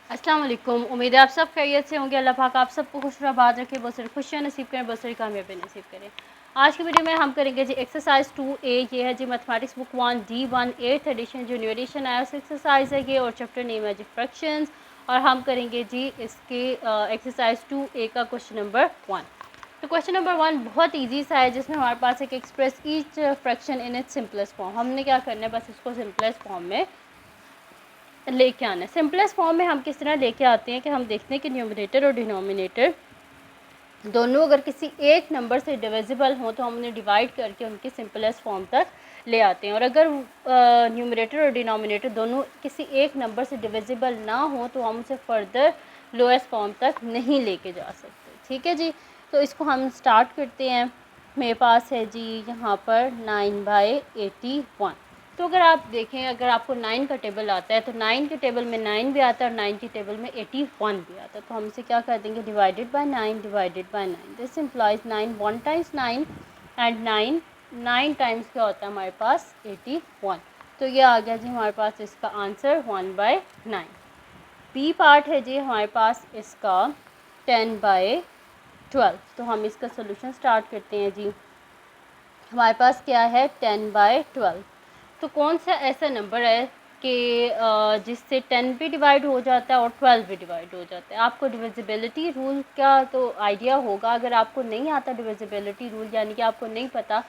अस्सलाम वालेकुम। उम्मीद है आप सब खैरियत से होंगे। अल्लाह पाक आप सबको खुश आबाद रखे, बहुत सारी खुशियाँ नसीब करें, बहुत सारी कामयाबी नसीब करें। आज की वीडियो में हम करेंगे जी एक्सरसाइज 2A। ये है जी mathematics book 1 D1 8th edition, जो न्यू एडिशन आया उस एक्सरसाइज है ये, और चैप्टर नेम है जी फ्रैक्शंस। और हम करेंगे जी इसके एक्सरसाइज 2A का क्वेश्चन नंबर 1। तो क्वेश्चन नंबर 1 बहुत ईजी सा है, जिसमें हमारे पास एक express each fraction in its simplest form. हमने क्या करना है, बस इसको सिंपलेस्ट फॉर्म में लेके आना है। सिंपलेस्ट फॉर्म में हम किस तरह लेके आते हैं कि हम देखते हैं कि न्यूमरेटर और डिनोमिनेटर दोनों अगर किसी एक नंबर से डिविजिबल हों तो हम उन्हें डिवाइड करके उनकी सिंपलेस्ट फॉर्म तक ले आते हैं। और अगर न्यूमरेटर और डिनोमिनेटर दोनों किसी एक नंबर से डिविजिबल ना हो तो हम उसे फर्दर लोएस्ट फॉर्म तक नहीं लेके जा सकते। ठीक है जी, तो इसको हम स्टार्ट करते हैं। मेरे पास है जी यहाँ पर 9/81। तो अगर आप देखें, अगर आपको 9 का टेबल आता है तो 9 के टेबल में 9 भी आता है और 9 के टेबल में 81 भी आता है। तो हम इसे क्या कर देंगे, divided by 9 divided by 9। This implies 9 1 times 9 and 9 times क्या होता है हमारे पास 81। तो ये आ गया जी हमारे पास इसका आंसर 1/9। बी पार्ट है जी हमारे पास इसका 10/12। तो हम इसका सोल्यूशन स्टार्ट करते हैं जी। हमारे पास क्या है 10/12। तो कौन सा ऐसा नंबर है कि जिससे 10 भी डिवाइड हो जाता है और 12 भी डिवाइड हो जाता है। आपको डिविजिबिलिटी रूल का तो आइडिया होगा। अगर आपको नहीं आता डिविजिबिलिटी रूल, यानी कि आपको नहीं पता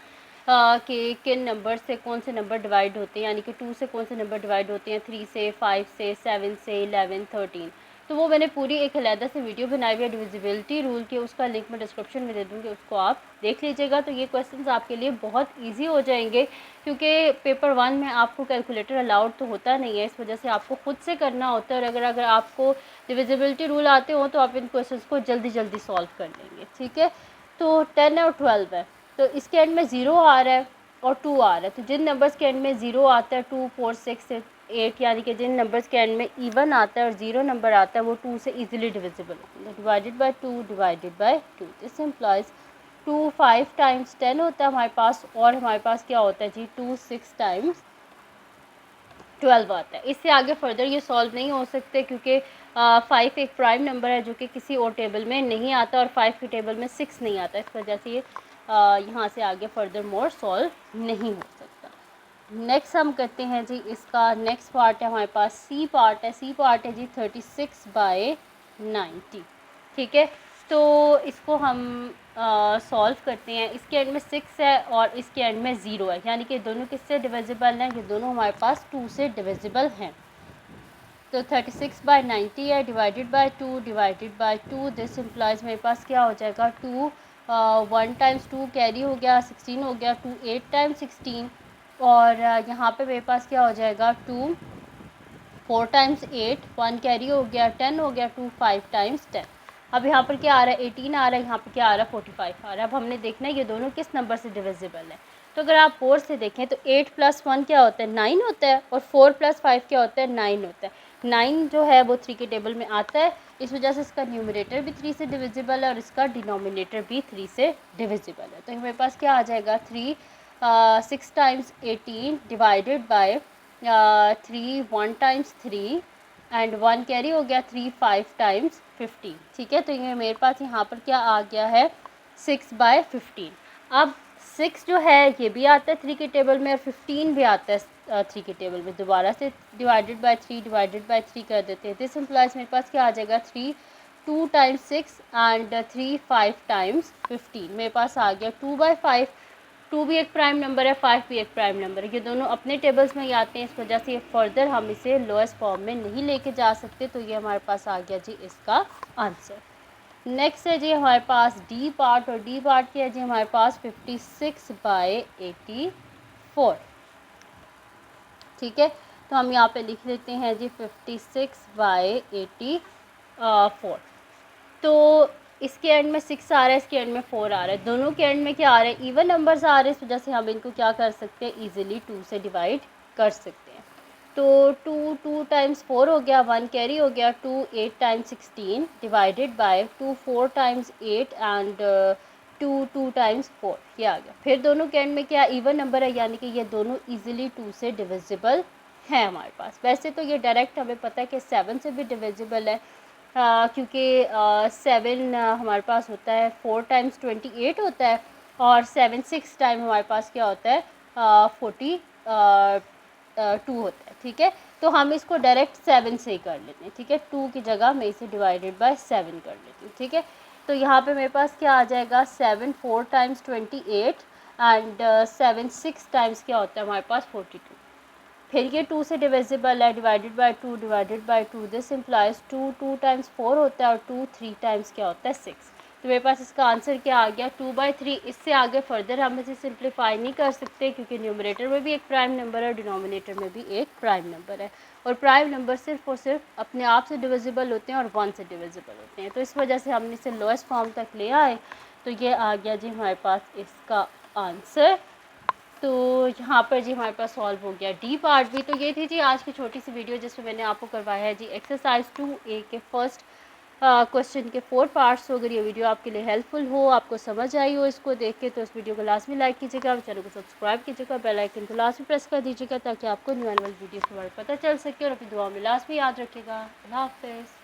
कि किन नंबर से कौन से नंबर डिवाइड होते हैं, यानी कि 2 से कौन से नंबर डिवाइड होते हैं, 3 से, 5 से, 7 से, 11, 13, तो वो मैंने पूरी एक अलहदा से वीडियो बनाई हुई है डिविजिबिलिटी रूल की। उसका लिंक मैं डिस्क्रिप्शन में दे दूँगी, उसको आप देख लीजिएगा। तो ये क्वेश्चंस आपके लिए बहुत इजी हो जाएंगे, क्योंकि पेपर 1 में आपको कैलकुलेटर अलाउड तो होता नहीं है, इस वजह से आपको खुद से करना होता है। और अगर आपको डिविजिबिलिटी रूल आते हो तो आप इन क्वेश्चंस को जल्दी जल्दी सॉल्व कर लेंगे। ठीक है, तो 10 और 12 है, तो इसके एंड में 0 आ रहा है और 2 आ रहा है। तो जिन नंबर्स के एंड में 0 आता है, 2, 4, 6, 8, यानी कि जिन नंबर्स के एंड में इवन आता है और 0 नंबर आता है, वो 2 से इजीली डिविजिबल होता है। Divided by 2 divided by 2। This implies 2 5 times 10 होता है हमारे पास, और हमारे पास क्या होता है जी 2 6 टाइम्स 12 आता है। इससे आगे फर्दर ये सॉल्व नहीं हो सकते, क्योंकि 5 एक प्राइम नंबर है जो कि किसी और टेबल में नहीं आता, और 5 के टेबल में 6 नहीं आता। इस वजह से ये यहाँ से आगे फर्दर मोर सॉल्व नहीं हो सकता। नेक्स्ट हम करते हैं जी इसका नेक्स्ट पार्ट है हमारे पास सी पार्ट है। सी पार्ट है जी 36/90। ठीक है, तो इसको हम सॉल्व करते हैं। इसके एंड में 6 है और इसके एंड में 0 है, यानी कि दोनों किससे डिविजिबल हैं, ये दोनों हमारे पास 2 से डिविजिबल हैं। तो 36/90 है, divided by 2 divided by 2। This implies मेरे पास क्या हो जाएगा 2 1 टाइम्स 2 कैरी हो गया, 16 हो गया, 2 8 टाइम्स 16। और यहाँ पे मेरे पास क्या हो जाएगा 2 4 टाइम्स 8, 1 कैरी हो गया, 10 हो गया, 2 5 टाइम्स 10। अब यहाँ पर क्या आ रहा है 18 आ रहा है, यहाँ पर क्या आ रहा है 45 आ रहा है। अब हमने देखना है ये दोनों किस नंबर से डिविजिबल है। तो अगर आप 4 से देखें तो 8 + 1 क्या होता है 9 होता है, और 4 + 5 क्या होता है 9 होता है। 9 जो है वो 3 के टेबल में आता है, इस वजह से इसका न्यूमरेटर भी 3 से डिविजिबल है और इसका डिनोमिनेटर भी 3 से डिविजिबल है। तो हमारे पास क्या आ जाएगा 3 6 times 18 divided by 3 1 times 3 and 1 carry हो गया, 3 5 टाइम्स 15। ठीक है, तो ये मेरे पास यहाँ पर क्या आ गया है 6/15। अब 6 जो है ये भी आता है 3 के टेबल में, और 15 भी आता है 3 के टेबल में। दोबारा से डिवाइडेड बाय 3 डिवाइडेड बाय 3 कर देते हैं। दिस इम्प्लाइज मेरे पास क्या आ जाएगा 3 2 टाइम्स 6 एंड 3 5 टाइम्स 15। मेरे पास आ गया 2/5। 2 भी एक प्राइम नंबर है, 5 भी एक प्राइम नंबर है, ये दोनों अपने टेबल्स में ही आते हैं, इस वजह से फर्दर हम इसे लोएस्ट फॉर्म में नहीं लेके जा सकते। तो ये हमारे पास आ गया जी इसका आंसर। नेक्स्ट है जी हमारे पास डी पार्ट, और डी पार्ट क्या है जी हमारे पास 56/84। ठीक है, तो हम यहाँ पे लिख लेते हैं जी 56/84। तो इसके एंड में 6 आ रहा है, इसके एंड में 4 आ रहा है, दोनों के एंड में क्या आ रहा है इवन नंबर्स आ रहे हैं, इस वजह से हम इनको क्या कर सकते हैं ईजिली 2 से डिवाइड कर सकते हैं। तो 2 2 टाइम्स 4 हो गया, 1 कैरी हो गया, 2 8 times 16 divided by 2 4 times 8 and 2 2 times 4, ये आ गया। फिर दोनों के एंड में क्या इवन नंबर है, यानी कि ये दोनों ईजिली 2 से डिविजिबल है हमारे पास। वैसे तो ये डायरेक्ट हमें पता है कि 7 से भी डिविजिबल है, क्योंकि 7 हमारे पास होता है 4 टाइम्स 28 होता है, और 7 6 टाइम हमारे पास क्या होता है 42 होता है। ठीक है, तो हम इसको डायरेक्ट 7 से ही कर लेते हैं। ठीक है, 2 की जगह मैं इसे डिवाइडेड बाय 7 कर लेती हूँ। ठीक है, तो यहाँ पे मेरे पास क्या आ जाएगा 7 4 टाइम्स 28 एंड 7 6 टाइम्स क्या होता है हमारे पास 42। फिर ये 2 से डिविजिबल है, divided by 2 divided by 2, this implies 2 2 times 4 होता है और 2 3 टाइम्स क्या होता है 6। तो मेरे पास इसका आंसर क्या आ गया 2/3। इससे आगे फर्दर हम इसे सिंप्लीफाई नहीं कर सकते, क्योंकि न्यूमरेटर में भी एक प्राइम नंबर है, डिनोमिनेटर में भी एक प्राइम नंबर है, और प्राइम नंबर सिर्फ और सिर्फ अपने आप से डिविजिबल होते हैं और 1 से डिविजिबल होते हैं। तो इस वजह से हमने इसे लोएस्ट फॉर्म तक ले आए। तो ये आ गया जी हमारे पास इसका आंसर। तो यहाँ पर जी हमारे पास सॉल्व हो गया डी पार्ट भी। तो ये थी जी आज की छोटी सी वीडियो, जिसमें मैंने आपको करवाया है जी एक्सरसाइज 2A के फर्स्ट क्वेश्चन के 4 पार्ट्स। तो अगर ये वीडियो आपके लिए हेल्पफुल हो, आपको समझ आई हो इसको देख के, तो इस वीडियो को लाजमी लाइक कीजिएगा, चैनल को सब्सक्राइब कीजिएगा, बेल आइकन को लाजमी प्रेस कर दीजिएगा, ताकि आपको न्यू एनुअल वीडियो के बारे में पता चल सके। और अपनी दुआ में लाजमी याद रखिएगा। अल्लाह हाफ़िज़।